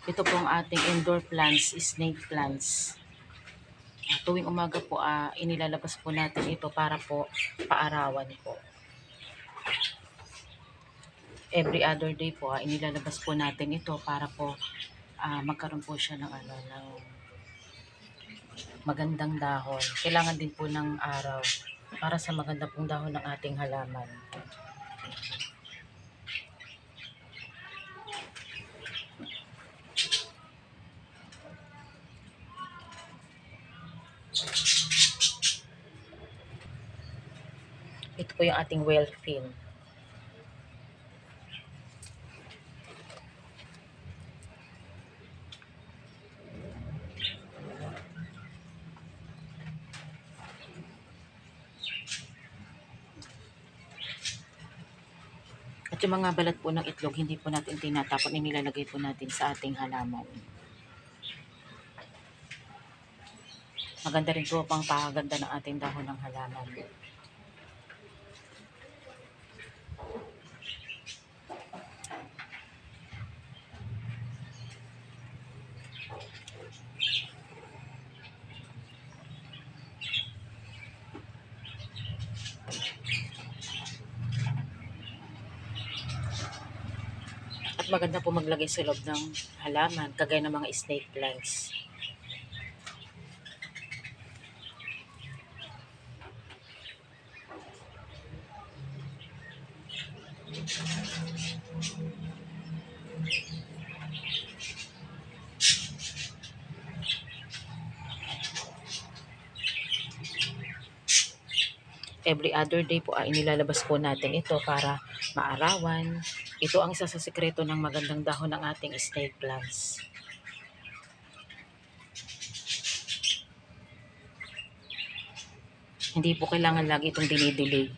Ito pong ating indoor plants, snake plants. Tuwing umaga po, inilalabas po natin ito para po paarawan po. Every other day po, inilalabas po natin ito para po magkaroon po siya ng ng magandang dahon. Kailangan din po ng araw para sa maganda pong dahon ng ating halaman. Ito po yung ating well fin. At yung mga balat po ng itlog, hindi po natin tinatapon, inilalagay po natin sa ating halaman. Maganda rin po pang paganda ng ating dahon ng halaman. At maganda po maglagay sa loob ng halaman, kagaya ng mga snake plants. Every other day po inilalabas po natin ito para maarawan. Ito ang isa sa sekreto ng magandang dahon ng ating snake plants. Hindi po kailangan lagi itong dinidilig.